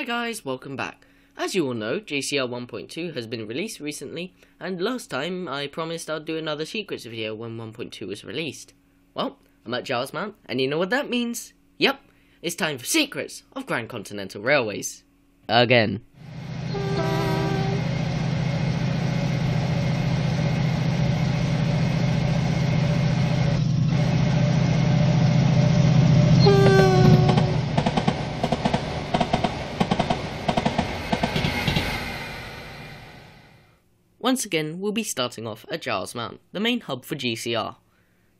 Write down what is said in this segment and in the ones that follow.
Hi guys, welcome back. As you all know, GCR 1.2 has been released recently, and last time I promised I'd do another secrets video when 1.2 was released. Well, I'm at Gyles Mount, and you know what that means? Yep, it's time for Secrets of Grand Continental Railways. Again. Once again, we'll be starting off at Gyles Mount, the main hub for GCR.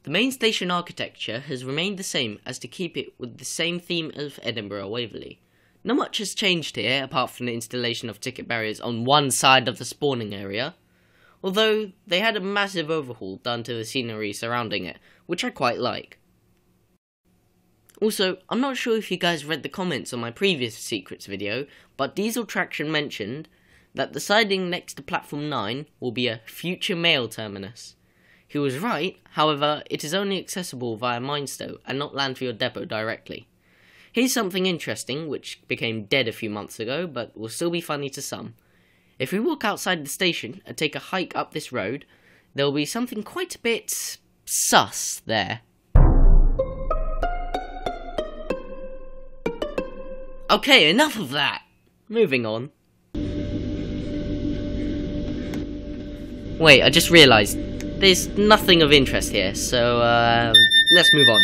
The main station architecture has remained the same as to keep it with the same theme of Edinburgh Waverley. Not much has changed here apart from the installation of ticket barriers on one side of the spawning area, although they had a massive overhaul done to the scenery surrounding it, which I quite like. Also, I'm not sure if you guys read the comments on my previous secrets video, but Diesel Traction mentioned that the siding next to platform 9 will be a future mail terminus. He was right, however, it is only accessible via Minestow and not Landfield depot directly. Here's something interesting which became dead a few months ago, but will still be funny to some. If we walk outside the station and take a hike up this road, there will be something quite a bit sus there. Okay, enough of that! Moving on. Wait, I just realised, there's nothing of interest here, so let's move on.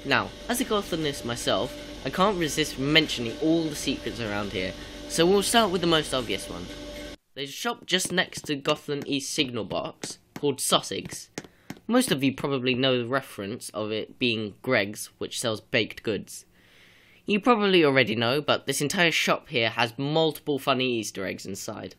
Now, as a Gothlanist myself, I can't resist mentioning all the secrets around here, so we'll start with the most obvious one. There's a shop just next to Gothlan East signal box called Sussex. Most of you probably know the reference of it being Greg's, which sells baked goods. You probably already know, but this entire shop here has multiple funny Easter eggs inside.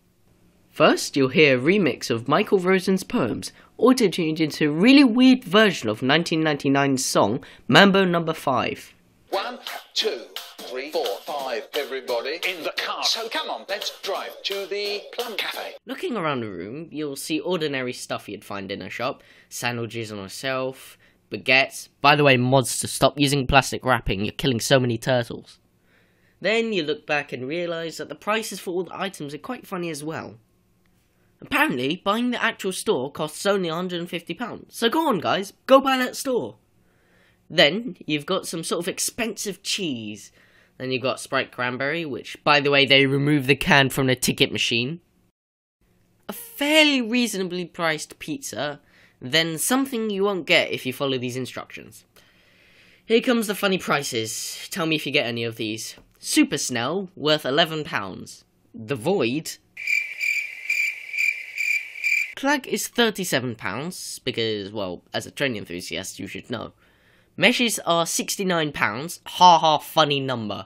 First, you'll hear a remix of Michael Rosen's poems, auto-tuned into a really weird version of 1999's song Mambo No. 5. 1, 2, 3, 4, 5, everybody in the car. So come on, let's drive to the Plum Cafe. Looking around the room, you'll see ordinary stuff you'd find in a shop. Sandwiches on a shelf, baguettes. By the way, mods to stop using plastic wrapping, you're killing so many turtles. Then you look back and realise that the prices for all the items are quite funny as well. Apparently, buying the actual store costs only £150, so go on guys, go buy that store. Then, you've got some sort of expensive cheese. Then you've got Sprite Cranberry, which, by the way, they removed the can from the ticket machine. A fairly reasonably priced pizza. Then something you won't get if you follow these instructions. Here comes the funny prices. Tell me if you get any of these. Super Snell, worth £11. The Void. Clag is £37, because, well, as a train enthusiast, you should know. Meshes are £69, ha funny number.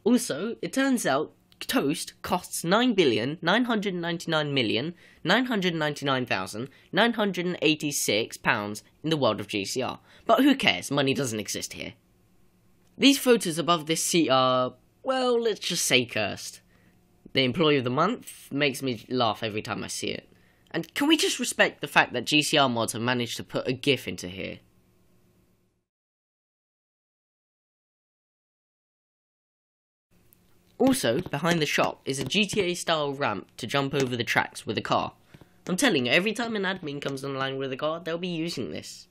Also, it turns out toast costs £9,999,999,986 in the world of GCR. But who cares, money doesn't exist here. These photos above this seat are, well, let's just say cursed. The Employee of the Month makes me laugh every time I see it. And can we just respect the fact that GCR mods have managed to put a GIF into here? Also, behind the shop is a GTA-style ramp to jump over the tracks with a car. I'm telling you, every time an admin comes online with a car, they'll be using this.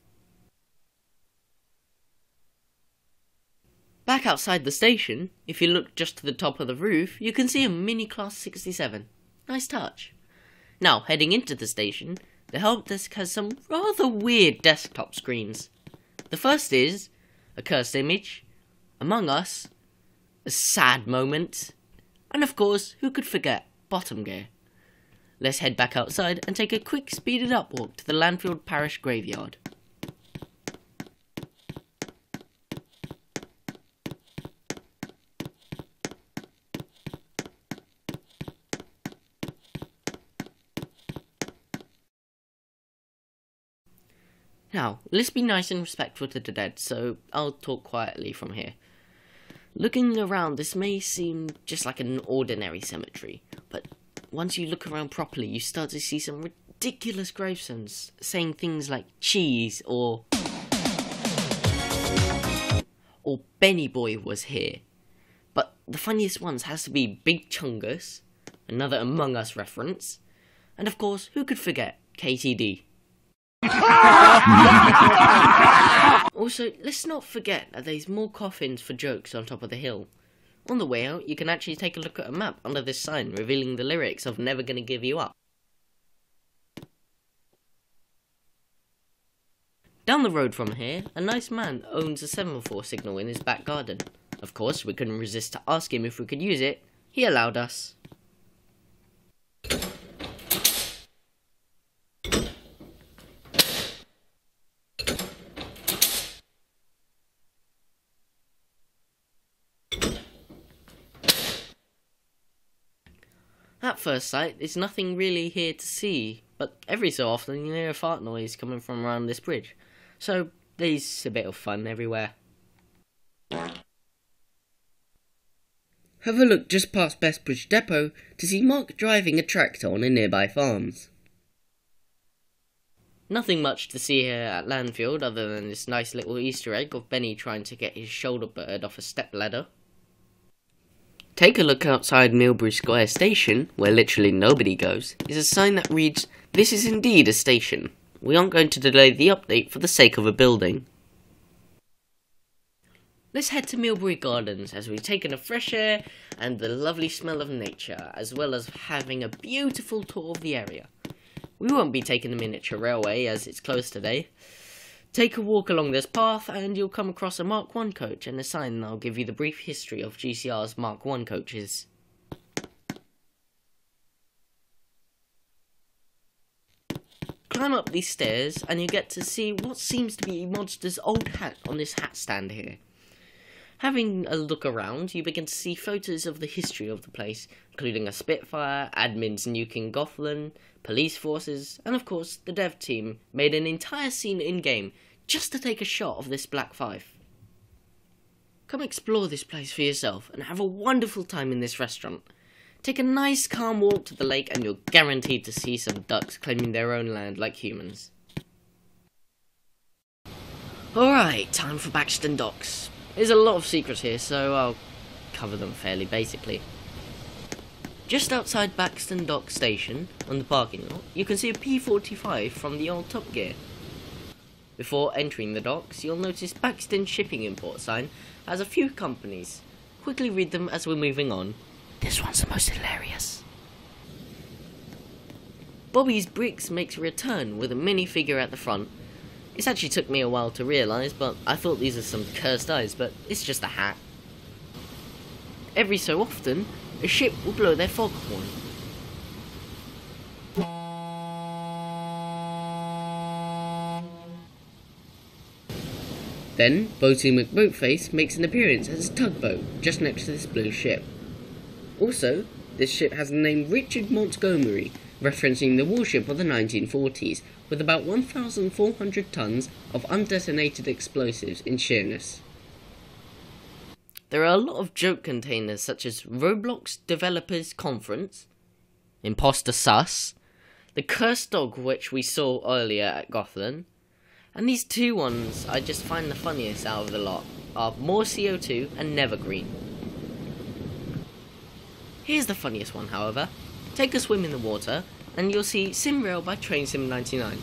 Back outside the station, if you look just to the top of the roof, you can see a mini Class 67. Nice touch. Now, heading into the station, the help desk has some rather weird desktop screens. The first is a cursed image, Among Us, a sad moment, and of course, who could forget bottom gear. Let's head back outside and take a quick speeded up walk to the Landfield Parish graveyard. Now, let's be nice and respectful to the dead, so I'll talk quietly from here. Looking around, this may seem just like an ordinary cemetery, but once you look around properly, you start to see some ridiculous gravestones saying things like cheese or Benny Boy was here. But the funniest ones has to be Big Chungus, another Among Us reference, and of course, who could forget KTD? Also, let's not forget that there's more coffins for jokes on top of the hill. On the way out, you can actually take a look at a map under this sign revealing the lyrics of Never Gonna Give You Up. Down the road from here, a nice man owns a semaphore signal in his back garden. Of course, we couldn't resist to ask him if we could use it. He allowed us. At first sight, there's nothing really here to see, but every so often you hear a fart noise coming from around this bridge, so there's a bit of fun everywhere. Have a look just past Bessbridge depot to see Mark driving a tractor on a nearby farms. Nothing much to see here at Landfield other than this nice little Easter egg of Benny trying to get his shoulder bird off a step ladder. Take a look outside Milbury Square station, where literally nobody goes, is a sign that reads, "This is indeed a station. We aren't going to delay the update for the sake of a building." Let's head to Milbury Gardens as we've taken a fresh air and the lovely smell of nature, as well as having a beautiful tour of the area. We won't be taking the miniature railway as it's closed today. Take a walk along this path and you'll come across a Mark I coach and a sign that'll give you the brief history of GCR's Mark I coaches. Climb up these stairs and you get to see what seems to be Monster's old hat on this hat stand here. Having a look around, you begin to see photos of the history of the place, including a Spitfire, admins nuking Gothlan, police forces, and of course the dev team made an entire scene in-game just to take a shot of this Black 5. Come explore this place for yourself and have a wonderful time in this restaurant. Take a nice calm walk to the lake and you're guaranteed to see some ducks claiming their own land like humans. Alright, time for Backston Docks. There's a lot of secrets here, so I'll cover them fairly basically. Just outside Backston Docks station, on the parking lot, you can see a P45 from the old Top Gear. Before entering the docks, you'll notice Backston shipping import sign has a few companies. Quickly read them as we're moving on. This one's the most hilarious. Bobby's Bricks makes a return with a minifigure at the front. This actually took me a while to realise, but I thought these are some cursed eyes, but it's just a hat. Every so often, a ship will blow their foghorn. Then, Boaty McBoatface makes an appearance as a tugboat just next to this blue ship. Also, this ship has the name Richard Montgomery, referencing the warship of the 1940s, with about 1,400 tons of undetonated explosives in Sheerness. There are a lot of joke containers such as Roblox Developers Conference, Imposter Sus, the Cursed Dog which we saw earlier at Gothlan, and these two ones I just find the funniest out of the lot are More CO2 and Nevergreen. Here's the funniest one, however. Take a swim in the water and you'll see SimRail by TrainSim99.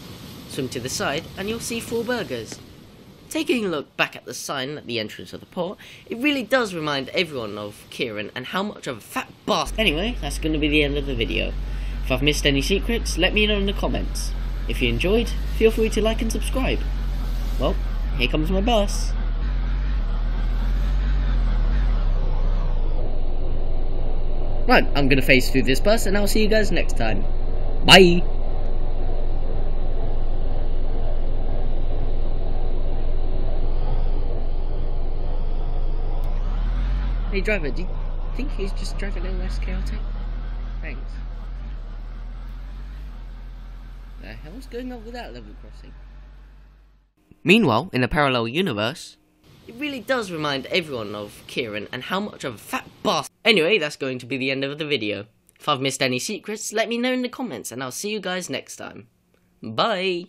Swim to the side and you'll see 4 burgers. Taking a look back at the sign at the entrance of the port, it really does remind everyone of Kieran and how much of a fat bastard. Anyway, that's going to be the end of the video. If I've missed any secrets, let me know in the comments. If you enjoyed, feel free to like and subscribe. Well, here comes my bus. Right, I'm going to phase through this bus and I'll see you guys next time. Bye! Hey driver, do you think he's just driving a little less chaotic? Thanks. The hell's going on with that level crossing? Meanwhile, in a parallel universe... It really does remind everyone of Kieran and how much of a fat bastard. Anyway, that's going to be the end of the video. If I've missed any secrets, let me know in the comments and I'll see you guys next time. Bye!